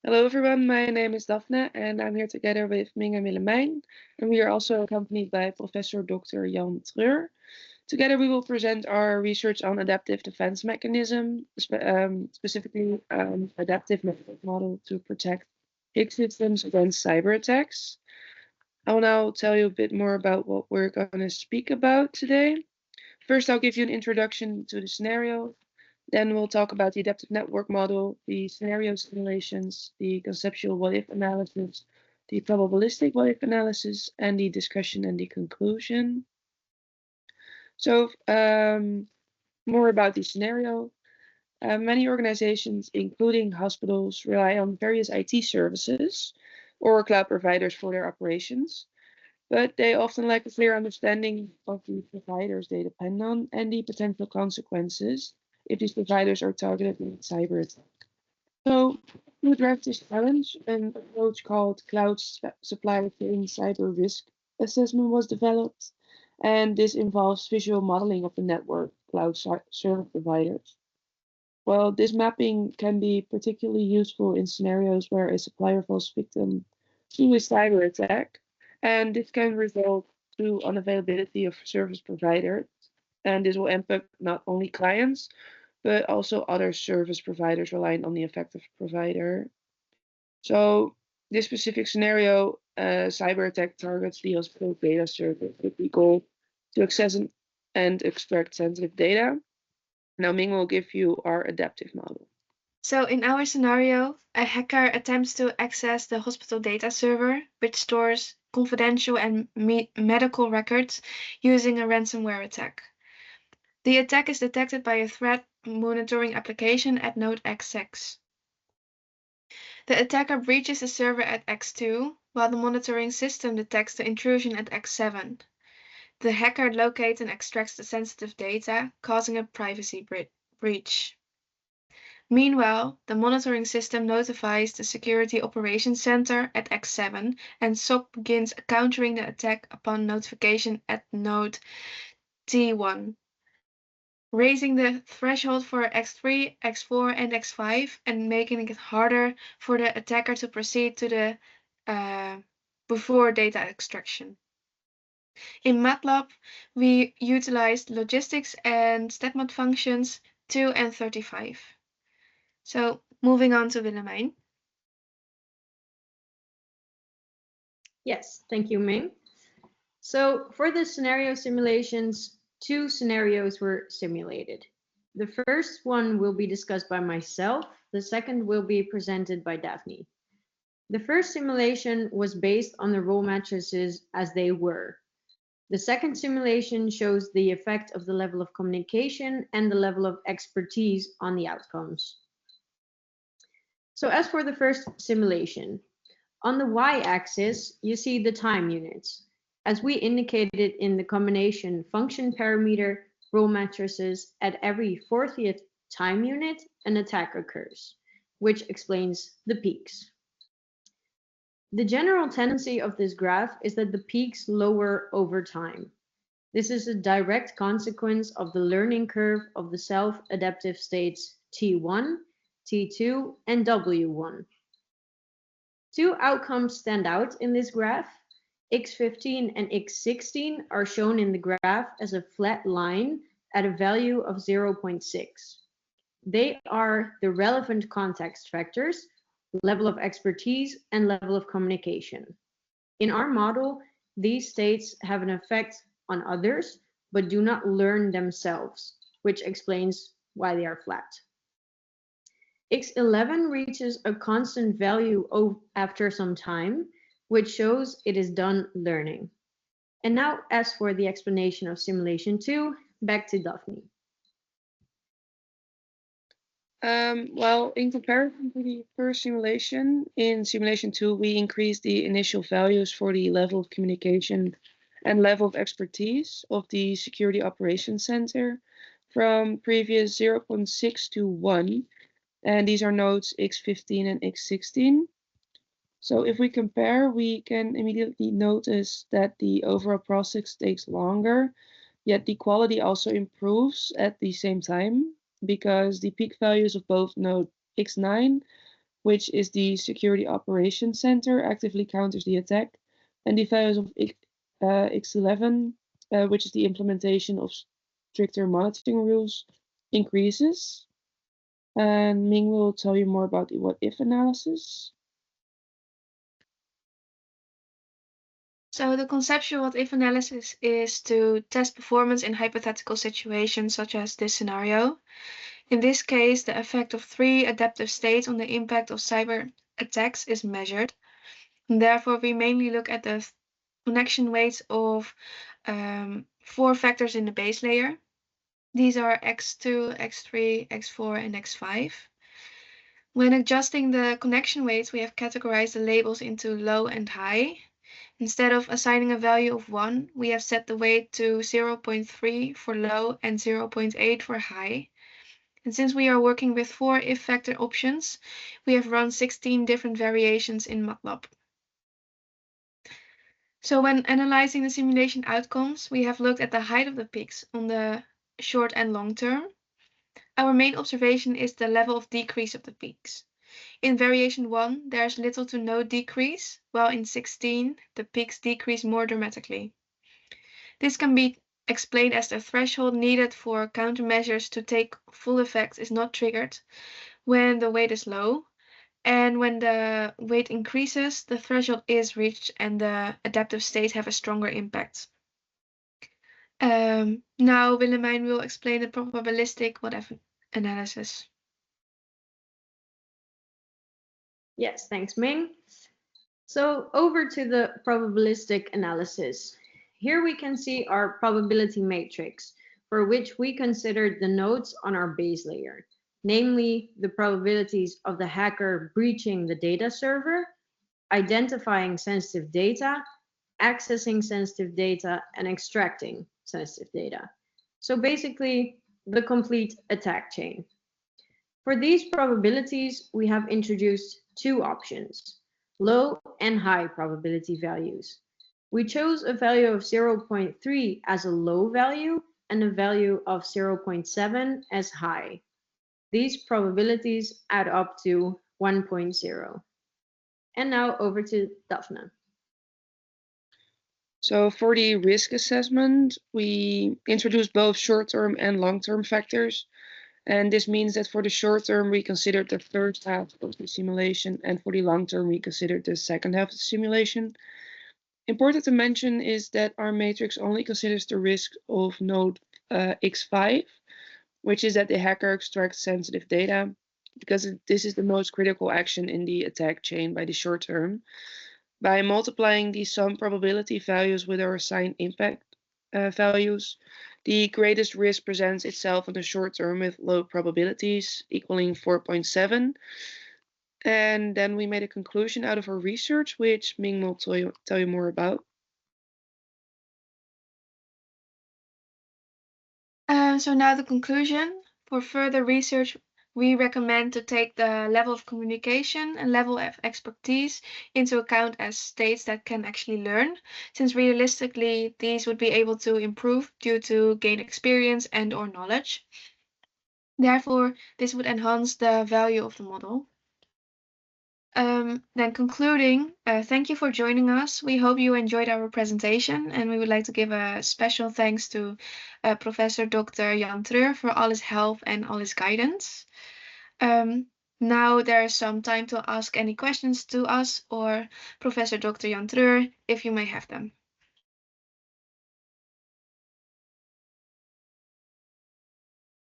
Hello everyone, my name is Daphne and I'm here together with Ming and Willemijn, and we are also accompanied by Professor Dr. Jan Treur. Together we will present our research on adaptive defense mechanism, specifically adaptive network model to protect HiX systems against cyber attacks. I will now tell you a bit more about what we're going to speak about today. First, I'll give you an introduction to the scenario. Then we'll talk about the adaptive network model, the scenario simulations, the conceptual what-if analysis, the probabilistic what-if analysis, and the discussion and the conclusion. So more about the scenario. Many organizations, including hospitals, rely on various IT services or cloud providers for their operations, but they often lack a clear understanding of the providers they depend on and the potential consequences if these providers are targeted in cyber attack. So to address this challenge, an approach called cloud supply chain cyber risk assessment was developed, and this involves visual modeling of the network cloud service providers. Well, this mapping can be particularly useful in scenarios where a supplier falls victim to a cyber attack, and this can result to unavailability of service providers, and this will impact not only clients, but also other service providers relying on the affected provider. So this specific scenario, cyber attack targets the hospital data service with the goal to access and extract sensitive data. Now Ming will give you our adaptive model. So in our scenario, a hacker attempts to access the hospital data server, which stores confidential and medical records using a ransomware attack. The attack is detected by a threat monitoring application at node X6. The attacker breaches the server at X2, while the monitoring system detects the intrusion at X7. The hacker locates and extracts the sensitive data, causing a privacy breach. Meanwhile, the monitoring system notifies the Security Operations Center at X7, and SOC begins countering the attack upon notification at node T1, raising the threshold for X3, X4, and X5, and making it harder for the attacker to proceed to the before data extraction. In MATLAB, we utilized logistics and StatMod functions 2 and 35. So moving on to Willemijn. Yes, thank you, Ming. So for the scenario simulations, two scenarios were simulated. The first one will be discussed by myself. The second will be presented by Daphne. The first simulation was based on the role matrices as they were. The second simulation shows the effect of the level of communication and the level of expertise on the outcomes. So as for the first simulation, on the y-axis, you see the time units. As we indicated in the combination function parameter role matrices, at every 40th time unit, an attack occurs, which explains the peaks. The general tendency of this graph is that the peaks lower over time. This is a direct consequence of the learning curve of the self-adaptive states T1, T2, and W1. Two outcomes stand out in this graph. X15 and X16 are shown in the graph as a flat line at a value of 0.6. They are the relevant context factors, level of expertise, and level of communication. In our model, these states have an effect on others, but do not learn themselves, which explains why they are flat. X11 reaches a constant value after some time, which shows it is done learning. And now, as for the explanation of simulation 2, back to Daphne. Well, in comparison to the first simulation, in simulation 2, we increased the initial values for the level of communication and level of expertise of the Security Operations Center from previous 0.6 to 1. And these are nodes X15 and X16. So if we compare, we can immediately notice that the overall process takes longer, yet the quality also improves at the same time, because the peak values of both node X9 which is the Security Operations Center, actively counters the attack, and the values of X11, which is the implementation of stricter monitoring rules, increases. And Ming will tell you more about the what-if analysis. So the conceptual what-if analysis is to test performance in hypothetical situations such as this scenario. In this case, the effect of 3 adaptive states on the impact of cyber attacks is measured. And therefore, we mainly look at the connection weights of 4 factors in the base layer. These are X2, X3, X4, and X5. When adjusting the connection weights, we have categorized the labels into low and high. Instead of assigning a value of 1, we have set the weight to 0.3 for low and 0.8 for high. And since we are working with 4 if factor options, we have run 16 different variations in MATLAB. So when analyzing the simulation outcomes, we have looked at the height of the peaks on the short and long term. Our main observation is the level of decrease of the peaks. In variation 1, there is little to no decrease, while in 16, the peaks decrease more dramatically. This can be explained as the threshold needed for countermeasures to take full effect is not triggered when the weight is low, and when the weight increases, the threshold is reached and the adaptive states have a stronger impact. Now Willemijn will explain the probabilistic what-if analysis. Yes, thanks, Ming. So over to the probabilistic analysis. Here we can see our probability matrix, for which we considered the nodes on our base layer, namely the probabilities of the hacker breaching the data server, identifying sensitive data, accessing sensitive data, and extracting sensitive data. So basically, the complete attack chain. For these probabilities, we have introduced 2 options, low and high probability values. We chose a value of 0.3 as a low value and a value of 0.7 as high. These probabilities add up to 1.0. And now over to Daphne. So for the risk assessment, we introduced both short-term and long-term factors. And this means that for the short term, we considered the first half of the simulation, and for the long term, we considered the second half of the simulation. Important to mention is that our matrix only considers the risk of node X5, which is that the hacker extracts sensitive data, because this is the most critical action in the attack chain by the short term. By multiplying the sum probability values with our assigned impact values, the greatest risk presents itself in the short term with low probabilities equaling 4.7. And then we made a conclusion out of our research, which Ming will tell you more about. So now the conclusion. For further research, we recommend to take the level of communication and level of expertise into account as states that can actually learn, since realistically these would be able to improve due to gain experience and or knowledge. Therefore, this would enhance the value of the model. Then concluding, thank you for joining us. We hope you enjoyed our presentation, and we would like to give a special thanks to Professor Dr. Jan Treur for all his help and all his guidance. Now there is some time to ask any questions to us or Professor Dr. Jan Treur if you may have them.